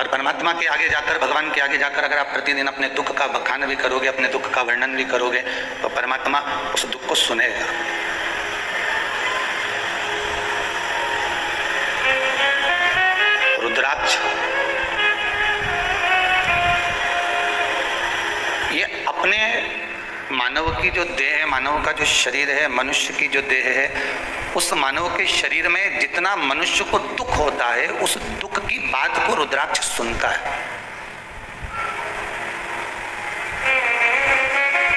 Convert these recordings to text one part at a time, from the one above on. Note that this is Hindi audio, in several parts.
और परमात्मा के आगे जाकर, भगवान के आगे जाकर अगर आप प्रतिदिन अपने दुख का बखान भी करोगे, अपने दुख का वर्णन भी करोगे, तो परमात्मा उस दुख को सुनेगा। रुद्राक्ष ये अपने मानव की जो देह है, मानव का जो शरीर है, मनुष्य की जो देह है, उस मानव के शरीर में जितना मनुष्य को दुख होता है, उस दुख की बात को रुद्राक्ष सुनता है।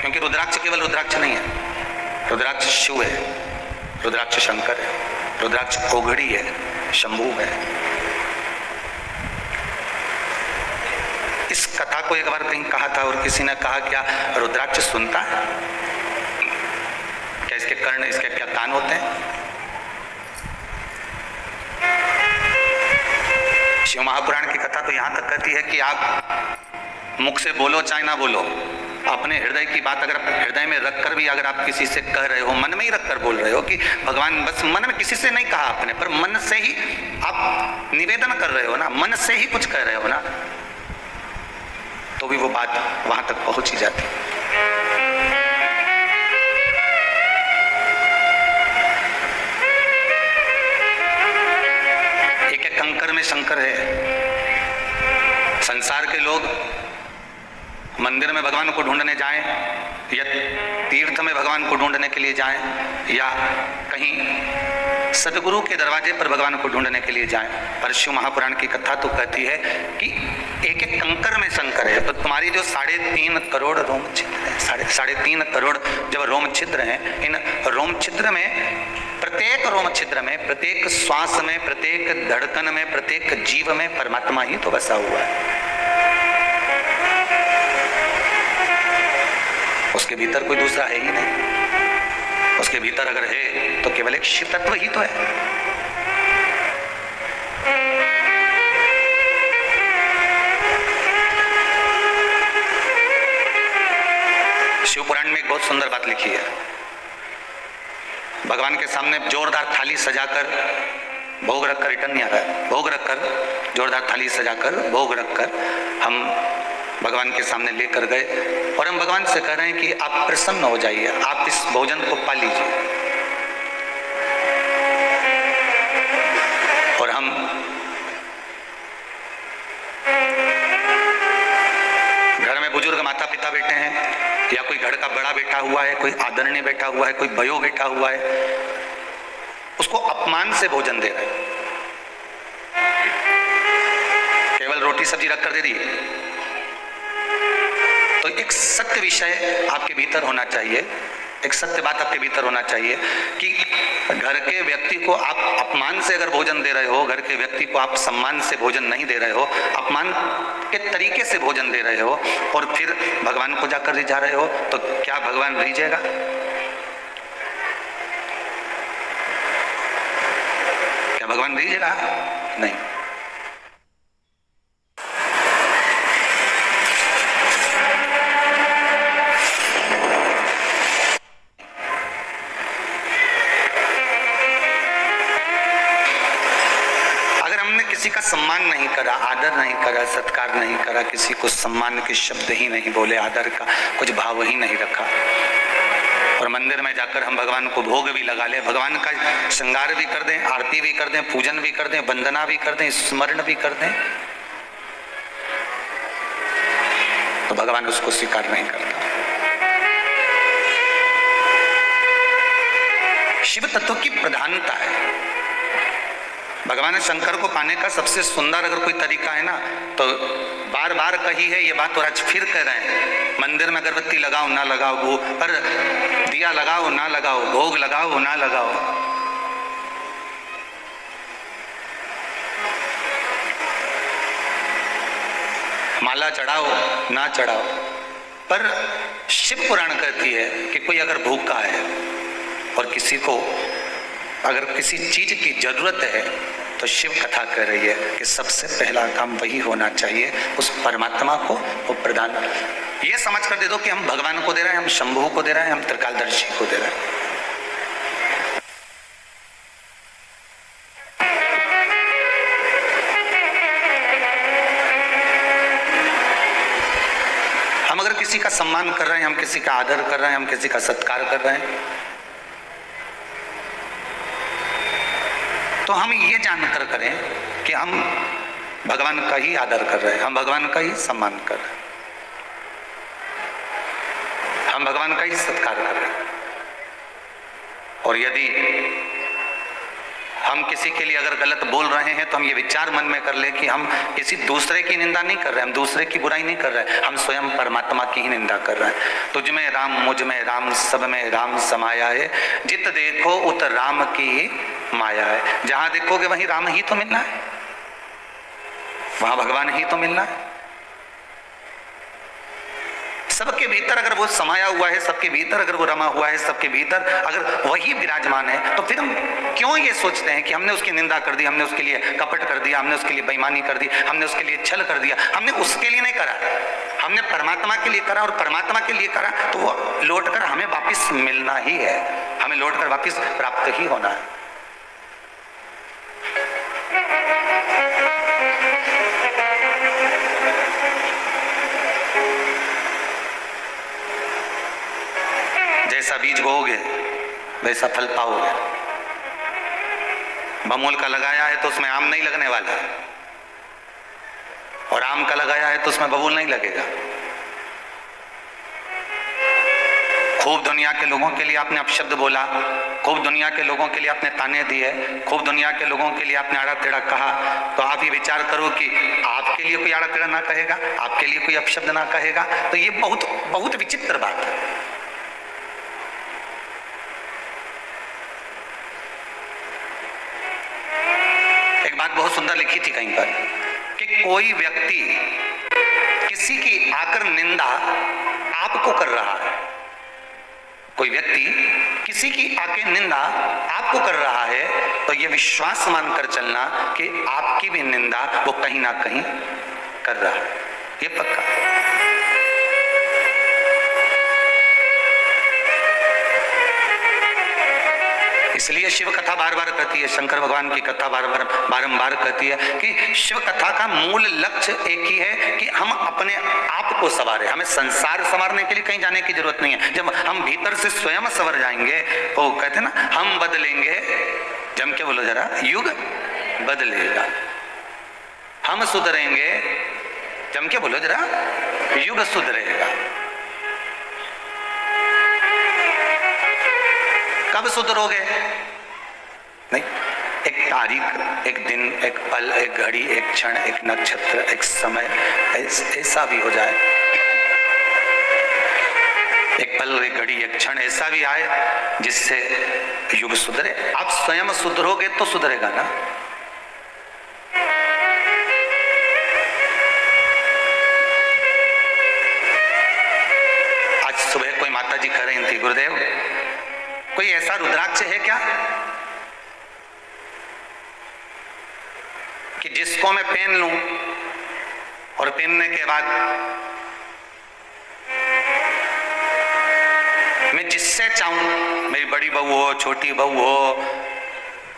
क्योंकि रुद्राक्ष केवल रुद्राक्ष नहीं है, रुद्राक्ष शिव है, रुद्राक्ष शंकर है, रुद्राक्ष ओघड़ी है, शंभू है। इस कथा को एक बार कहीं कहा था और किसी ने कहा, क्या रुद्राक्ष सुनता है? क्या इसके कर्ण, इसके क्या कान होते हैं? शिव महापुराण की कथा तो यहां तक कहती है कि आप मुख से बोलो चाहे ना बोलो, अपने हृदय की बात अगर हृदय में रखकर भी अगर आप किसी से कह रहे हो, मन में ही रखकर बोल रहे हो कि भगवान, बस मन में किसी से नहीं कहा आपने, पर मन से ही आप निवेदन कर रहे हो ना, मन से ही कुछ कह रहे हो ना, तो भी वो बात वहां तक पहुंच ही जाती। एक एक कंकर में शंकर है। संसार के लोग मंदिर में भगवान को ढूंढने जाएं, या तीर्थ में भगवान को ढूंढने के लिए जाएं, या कहीं सदगुरु के दरवाजे पर भगवान को ढूंढने के लिए जाएं, पर शिव महापुराण की कथा तो कहती है कि एक एक कंकर में शंकर है। तो तुम्हारी जो 3.5 करोड़ रोम छिद्र है, 3.5 करोड़ जब रोम छिद्र हैं, इन रोम छिद्र में, प्रत्येक रोम छिद्र में, प्रत्येक श्वास में, प्रत्येक धड़कन में, प्रत्येक जीव में परमात्मा ही तो बसा हुआ है। उसके भीतर कोई दूसरा है ही नहीं। उसके भीतर अगर है तो केवल एक शिव तत्व ही तो है। शिव पुराण में एक बहुत सुंदर बात लिखी है। भगवान के सामने जोरदार थाली सजाकर भोग रखकर रिटर्न नहीं आ रहा है, भोग रखकर, जोरदार थाली सजाकर भोग रखकर हम भगवान के सामने लेकर गए और हम भगवान से कह रहे हैं कि आप प्रसन्न हो जाइए, आप इस भोजन को पा लीजिए। और हम घर में बुजुर्ग माता पिता बैठे हैं, या कोई घर का बड़ा बैठा हुआ है, कोई आदरणीय बैठा हुआ है, कोई भयो बैठा हुआ है, उसको अपमान से भोजन दे रहे हैं। केवल रोटी सब्जी रखकर दे दी। तो एक सत्य विषय आपके भीतर होना चाहिए, एक सत्य बात आपके भीतर होना चाहिए कि घर के व्यक्ति को आप अपमान से अगर भोजन दे रहे हो, घर के व्यक्ति को आप सम्मान से भोजन नहीं दे रहे हो, अपमान के तरीके से भोजन दे रहे हो, और फिर भगवान को जाकर रिझा रहे हो, तो क्या भगवान रिझेगा? क्या भगवान रिझेगा? नहीं। किसी का सम्मान नहीं करा, आदर नहीं करा, सत्कार नहीं करा, किसी को सम्मान के शब्द ही नहीं बोले, आदर का कुछ भाव ही नहीं रखा, और मंदिर में जाकर हम भगवान को भोग भी लगा ले, भगवान का श्रृंगार भी कर दें, आरती भी कर दें, पूजन भी कर दें, वंदना भी कर दें, स्मरण भी कर दें, तो भगवान उसको स्वीकार नहीं करता। शिव तत्व की प्रधानता है। भगवान शंकर को पाने का सबसे सुंदर अगर कोई तरीका है ना, तो बार बार कही है ये बात और आज फिर कह रहे हैं, मंदिर में अगरबत्ती लगाओ ना लगाओ, वो पर दिया लगाओ ना लगाओ, भोग लगाओ ना लगाओ, माला चढ़ाओ ना चढ़ाओ, पर शिव पुराण कहती है कि कोई अगर भूखा है और किसी को अगर किसी चीज की जरूरत है, तो शिव कथा कह रही है कि सबसे पहला काम वही होना चाहिए, उस परमात्मा को वो प्रदान। ये समझ कर दे दो कि हम भगवान को दे रहे हैं, हम शंभू को दे रहे हैं, हम त्रिकालदर्शी को दे रहे हैं। किसी का सम्मान कर रहे हैं, हम किसी का आदर कर रहे हैं, हम किसी का सत्कार कर रहे हैं, तो हम ये जानकर करें कि हम भगवान का ही आदर कर रहे हैं, हम भगवान का ही सम्मान कर रहे हैं, हम भगवान का ही सत्कार कर रहे हैं। और यदि हम किसी के लिए अगर गलत बोल रहे हैं तो हम ये विचार मन में कर ले कि हम किसी दूसरे की निंदा नहीं कर रहे, हम दूसरे की बुराई नहीं कर रहे, हम स्वयं परमात्मा की ही निंदा कर रहे हैं। तुझ में राम, मुझ में राम, सब में राम समाया है, जित देखो उत राम की माया है। जहां देखोगे वहीं राम ही तो मिलना है, वहां भगवान ही तो मिलना है। सबके भीतर अगर वो समाया हुआ है, सबके भीतर अगर वो रमा हुआ है, सबके भीतर अगर वही विराजमान है, तो फिर हम क्यों ये सोचते हैं कि हमने उसकी निंदा कर दी, हमने उसके लिए कपट कर दिया, हमने उसके लिए बेईमानी कर दी, हमने उसके लिए छल कर दिया। हमने उसके लिए नहीं करा, हमने परमात्मा के लिए करा, और परमात्मा के लिए करा तो वो लौटकर हमें वापिस मिलना ही है, हमें लौटकर वापिस प्राप्त ही होना है। जैसा बीज बोओगे वैसा फल पाओगे। बमूल का लगाया है तो उसमें आम नहीं लगने वाला, और आम का लगाया है तो उसमें बबूल नहीं लगेगा। खूब दुनिया के लोगों के लिए आपने अपशब्द बोला, खूब दुनिया के लोगों के लिए आपने ताने दिए, खूब दुनिया के लोगों के लिए आपने आड़ा टेढ़ा कहा, तो आप ये विचार करो कि आपके लिए कोई आड़ा टेढ़ा ना कहेगा, आपके लिए कोई अपशब्द ना कहेगा। तो ये बहुत बहुत विचित्र बात है। बात बहुत सुंदर लिखी थी कहीं पर कि कोई व्यक्ति किसी की आकर निंदा आपको कर रहा है, कोई व्यक्ति किसी की आके निंदा आपको कर रहा है, तो यह विश्वास मानकर चलना कि आपकी भी निंदा वो कहीं ना कहीं कर रहा है, ये पक्का। इसलिए शिव कथा बार बार कहती है, शंकर भगवान की कथा बारंबार कहती है कि शिव कथा का मूल लक्ष्य एक ही है कि हम अपने आप को संवारें। हमें संसार संवारने के लिए कहीं जाने की जरूरत नहीं है। जब हम भीतर से स्वयं संवर जाएंगे तो कहते ना, हम बदलेंगे, जम के बोलो जरा, युग बदलेगा। हम सुधरेंगे, जम के बोलो जरा, युग सुधरेगा। कब सुधरोगे? नहीं, एक तारीख, एक दिन, एक पल, एक घड़ी, एक क्षण, एक नक्षत्र, एक समय ऐसा भी हो जाए, एक पल, एक घड़ी, एक क्षण ऐसा भी आए जिससे युग सुधरे। आप स्वयं सुधरोगे तो सुधरेगा ना। आज सुबह कोई माता जी कह रही थी, गुरुदेव कोई ऐसा रुद्राक्ष है क्या कि जिसको मैं पहन लूं और पहनने के बाद मैं जिससे चाहूं, मेरी बड़ी बहू हो, छोटी बहू हो,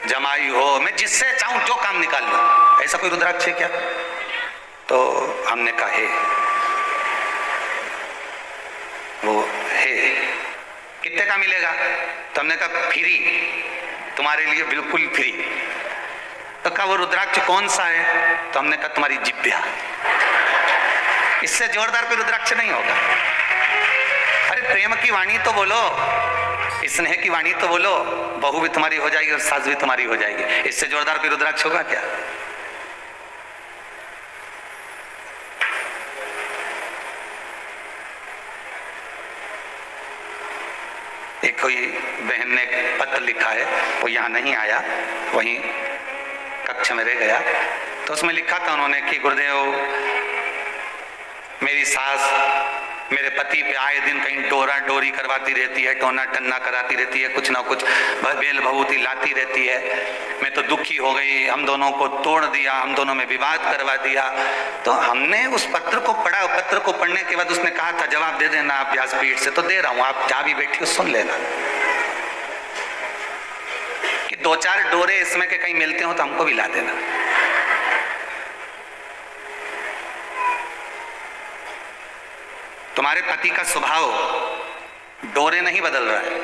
जमाई हो, मैं जिससे चाहूं जो काम निकाल लूं, ऐसा कोई रुद्राक्ष है क्या? तो हमने कहा है, वो है। कितने का मिलेगा? तो हमने कहा फ्री, तुम्हारे लिए बिल्कुल फ्री। तो कहा वो रुद्राक्ष कौन सा है? तो हमने कहा तुम्हारी जिब्या। इससे जोरदार कोई रुद्राक्ष नहीं होगा। अरे प्रेम की वाणी तो बोलो, स्नेह की वाणी तो बोलो, बहू भी तुम्हारी हो जाएगी और सास भी तुम्हारी हो जाएगी। इससे जोरदार कोई रुद्राक्ष होगा क्या? एक कोई बहन ने पत्र लिखा है, वो यहाँ नहीं आया, वहीं कक्ष में रह गया, तो उसमें लिखा था उन्होंने कि गुरुदेव, मेरी सास मेरे पति पे आए दिन कहीं डोरा डोरी करवाती रहती है, टोना टन्ना कराती रहती है, कुछ ना कुछ बेल भभूति लाती रहती है। मैं तो दुखी हो गई, हम दोनों को तोड़ दिया, हम दोनों में विवाद करवा दिया। तो हमने उस पत्र को पढ़ा, पत्र को पढ़ने के बाद उसने कहा था जवाब दे देना आप व्यासपीठ से, तो दे रहा हूं, आप जहां भी बैठी हो सुन लेना कि 2-4 डोरे इसमें के कहीं मिलते हो तो हमको भी ला देना। तो तुम्हारे पति का स्वभाव डोरे नहीं बदल रहा है,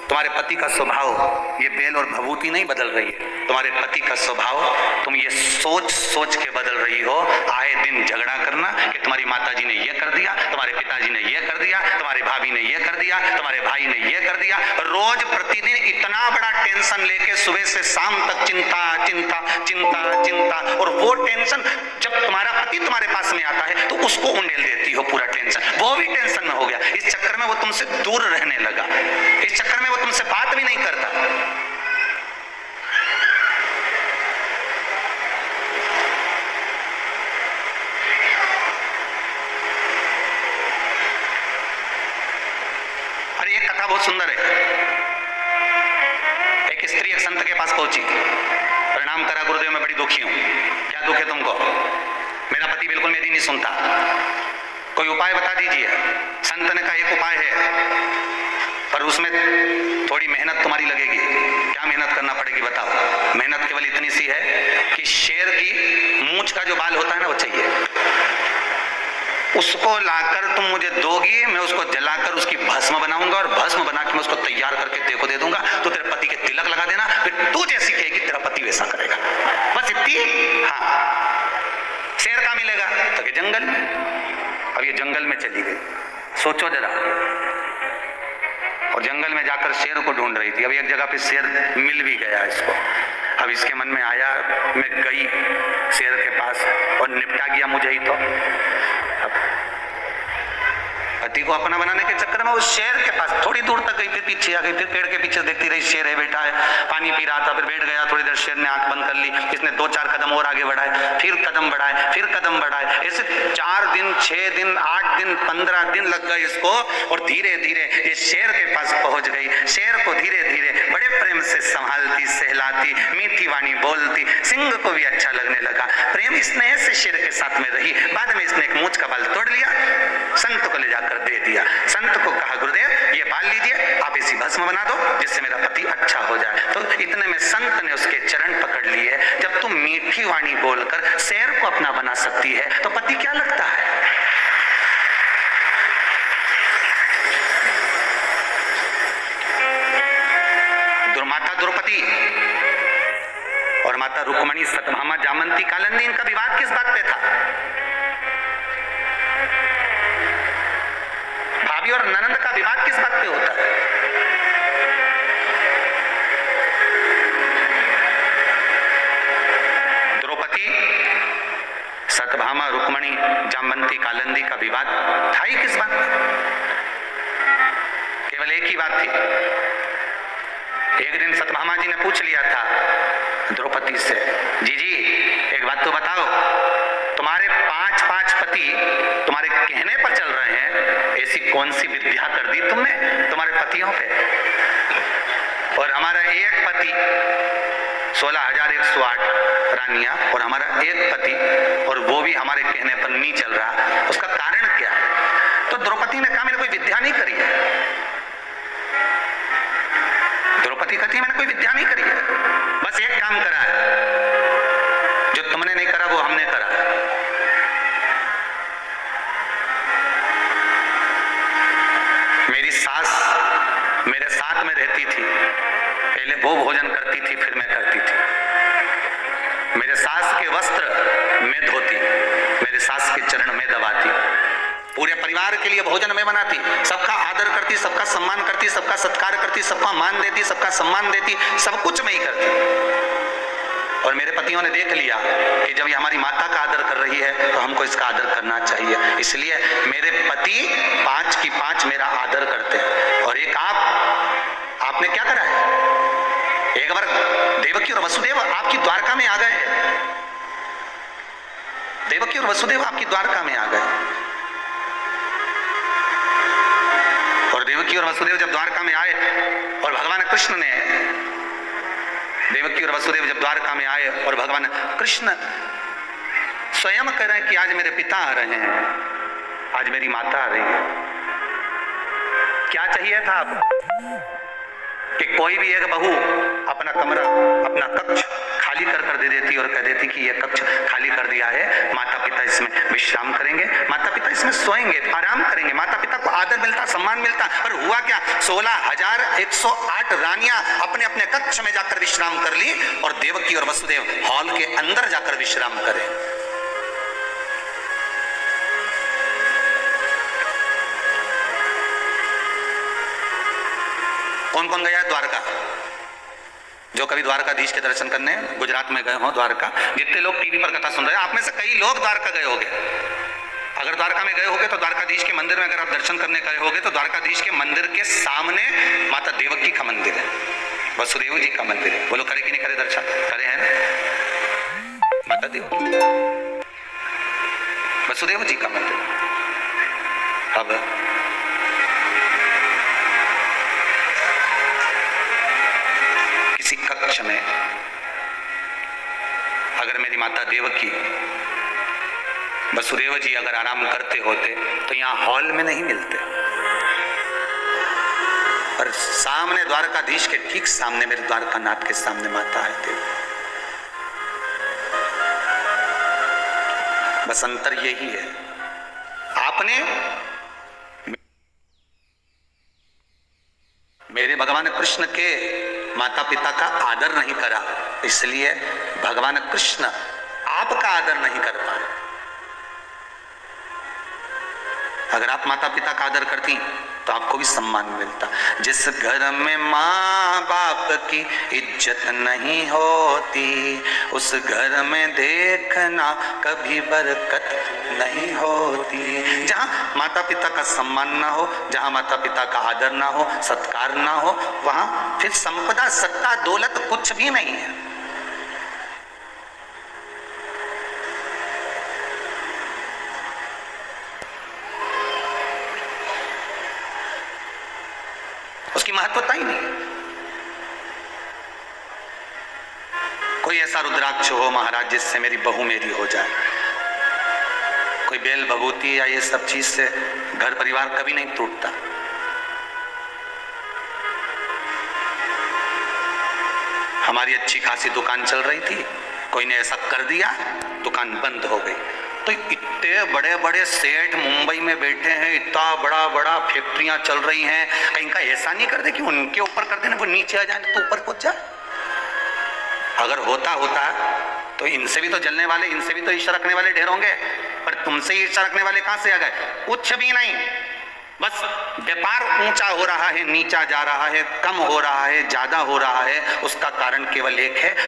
तुम्हारे पति का स्वभाव ये बेल और भभूति नहीं बदल रही है, तुम्हारे पति का स्वभाव तुम ये सोच सोच के बदल रही हो। आए दिन झगड़ा करना कि तुम्हारी माताजी ने ये कर दिया, तुम्हारे पिताजी ने ये कर दिया, तुम्हारे भाभी ने ये कर दिया, तुम्हारे भाई ने ये कर दिया। रोज प्रतिदिन इतना बड़ा टेंशन लेके सुबह से शाम तक चिंता चिंता चिंता चिंता, और वो टेंशन जब तुम्हारा पति तुम्हारे पास में आता है तो उसको उंडेल देती हो पूरा टेंशन, वो भी टेंशन में हो गया। इस चक्कर में वो तुमसे दूर रहने लगा, इस चक्कर में वो तुमसे बात भी नहीं करता। अरे ये कथा बहुत सुंदर है। एक स्त्री एक संत के पास पहुंची, प्रणाम करा, गुरुदेव मैं बड़ी दुखी हूं। क्या दुख है तुमको? मेरा पति बिल्कुल मेरी नहीं सुनता, कोई उपाय बता दीजिए। संत ने कहा एक उपाय है, पर उसमें थोड़ी मेहनत तुम्हारी लगेगी। क्या मेहनत करना पड़ेगी बताओ? मेहनत केवल इतनी सी है कि शेर की मूंछ का जो बाल होता है ना वो चाहिए, उसको लाकर तुम मुझे दोगी, मैं उसको जलाकर उसकी भस्म बनाऊंगा और भस्म बना के मैं उसको तैयार करके तेको दे दूंगा, तो तेरे पति के तिलक लगा देना, फिर तू जैसी कहेगी तेरा पति वैसा करेगा। बस इतनी। हाँ, शेर कहाँ मिलेगा? तो जंगल में। अब ये जंगल में चली गई, सोचो जरा, और जंगल में जाकर शेर को ढूंढ रही थी। अब एक जगह पे शेर मिल भी गया इसको। अब इसके मन में आया, मैं गई शेर के पास और निपटा गया मुझे ही। तो पति को अपना बनाने के चक्कर में वो शेर के पास थोड़ी दूर तक गई, फिर पीछे आ गई, फिर पेड़ के पीछे देखती रही, शेर है बैठा है, पानी पी रहा था, फिर बैठ गया। थोड़ी देर शेर ने आंख बंद कर ली, इसने 2-4 कदम और आगे बढ़ाए, फिर कदम बढ़ाए, फिर कदम बढ़ाए। ऐसे 4 दिन, 6 दिन, 8 दिन, 15 दिन लग गए इसको, और धीरे धीरे ये शेर के पास पहुंच गई। शेर को धीरे धीरे बड़े प्रेम से संभालती, सहलाती, मीठी वाणी बोलती, सिंह को भी अच्छा लगने लगा। प्रेम स्नेह से शेर के साथ में रही। बाद में इसने एक मूंछ का बाल तोड़ लिया, संत को ले जाकर दे दिया। संत को कहा गुरुदेव ये बाल लीजिए, आप इसी भस्म बना दो जिससे मेरा पति अच्छा हो जाए। तो इतने में संत ने उसके चरण पकड़ लिए। जब तुम मीठी वाणी बोलकर शेर को अपना बना सकती है तो पति क्या लगता है? माता द्रौपदी और माता रुक्मणी, सत्यभामा, जामंती, कालिंदी, इनका विवाद किस बात पे था? भाभी और ननंद का विवाद किस बात पे होता है? द्रौपदी, सत्यभामा, रुक्मणी, जामवंती, कालिंदी का विवाद था ही किस बात पे? केवल एक ही बात थी। एक दिन सत्यभामा जी ने पूछ लिया था द्रौपदी से, जी एक बात तो बताओ, तुम्हारे 5 पति तुम्हारे कहने पर चल रहे हैं, ऐसी कौन सी विद्या कर दी तुमने तुम्हारे पतियों पे? और हमारा एक पति 16,108 रानियां, और हमारा एक पति, और वो भी हमारे कहने पर नहीं चल रहा, उसका कारण क्या है? तो द्रौपदी ने कहा मैंने कोई विद्या नहीं करी है। द्रौपदी कहती है मैंने कोई विद्या नहीं करी है, बस एक काम करा है, जो तुमने नहीं करा वो हमने करा। मेरी सास मेरे साथ में रहती थी, पहले वो भोजन करती थी फिर मैं करती थी। मेरे सास के वस्त्र मैं धोती, मेरे सास के चरण में दबाती, पूरे परिवार के लिए भोजन में बनाती, सबका आदर करती, सबका सम्मान करती, सबका सत्कार करती, सबका मान देती, सबका सम्मान देती, सब कुछ मैं ही करती। और मेरे पतियों ने देख लिया कि जब ये हमारी माता का आदर कर रही है तो हमको इसका आदर करना चाहिए, इसलिए मेरे पति 5 की 5 मेरा आदर करते हैं। और एक आपने क्या करा है? एक बार देवकी और वसुदेव आपकी द्वारका में आ गए, देवकी और वसुदेव आपकी द्वारका में आ गए, और देवकी और वसुदेव जब द्वारका में आए, और भगवान कृष्ण ने, देवकी और वसुदेव जब द्वारका में आए और भगवान कृष्ण स्वयं कह रहे हैं कि आज मेरे पिता आ रहे हैं, आज मेरी माता आ रही है, क्या चाहिए था आपको? कि कोई भी एक बहू अपना कमरा, अपना कक्ष खाली कर दे देती और कह देती कि यह कक्ष खाली कर दिया है, माता पिता इसमें विश्राम करेंगे, माता पिता इसमें सोएंगे, आराम करेंगे, माता पिता को आदर मिलता, सम्मान मिलता। पर हुआ क्या, 16,108 रानियां अपने अपने कक्ष में जाकर विश्राम कर ली और देवकी और वसुदेव हॉल के अंदर जाकर विश्राम करें। कौन कौन गया है द्वारका? जो कभी द्वारकाधीश के दर्शन करने गुजरात में गए हो, द्वारका, जितने लोग टीवी पर कथा सुन रहे हैं, आप में से कई लोग द्वारका गए होंगे। अगर द्वारका में गए होगे तो द्वारकाधीश के मंदिर में अगर आप दर्शन करने गए होगे तो द्वारकाधीश के मंदिर के सामने माता देवकी का मंदिर है, वसुदेव जी का मंदिर है। बोलो करे कि नहीं करे दर्शन? करे हैं ना? माता देवकी, वसुदेव जी का मंदिर। अब किसी कक्ष में अगर मेरी माता देवकी, वसुदेव जी अगर आराम करते होते तो यहां हॉल में नहीं मिलते, और सामने द्वारकाधीश के ठीक सामने मेरे द्वारकानाथ के सामने माता है देव। बस अंतर यही है, आपने मेरे भगवान कृष्ण के माता पिता का आदर नहीं करा, इसलिए भगवान कृष्ण आपका आदर नहीं कर पाए। अगर आप माता पिता का आदर करती तो आपको भी सम्मान मिलता। जिस घर में माँ बाप की इज्जत नहीं होती, उस घर में देखना कभी बरकत नहीं होती। जहां माता पिता का सम्मान ना हो, जहां माता पिता का आदर ना हो, सत्कार ना हो, वहां फिर संपदा, सत्ता, दौलत कुछ भी नहीं है। उसकी महत्वता ही नहीं। कोई ऐसा रुद्राक्ष हो महाराज जिससे मेरी बहू मेरी हो जाए, कोई बेल भभूति या ये सब चीज से घर परिवार कभी नहीं टूटता। हमारी अच्छी खासी दुकान चल रही थी, कोई ने ऐसा कर दिया, दुकान बंद हो गई। तो इतने बड़े बड़े सेठ मुंबई में बैठे हैं, इतना बड़ा बड़ा फैक्ट्रियां चल रही हैं, कहीं का ऐसा नहीं कर दे कि उनके ऊपर कर देना, वो नीचे आ जाए तो ऊपर पहुंच जाए। अगर होता तो इनसे भी तो जलने वाले, इनसे भी तो ईर्ष्या रखने वाले ढेर होंगे, पर तुमसे ईर्ष्या रखने वाले कहां से आ गए? कुछ भी नहीं। बस व्यापार ऊंचा हो रहा है, नीचा जा रहा है, कम हो रहा है, ज्यादा हो रहा है, उसका कारण केवल एक है,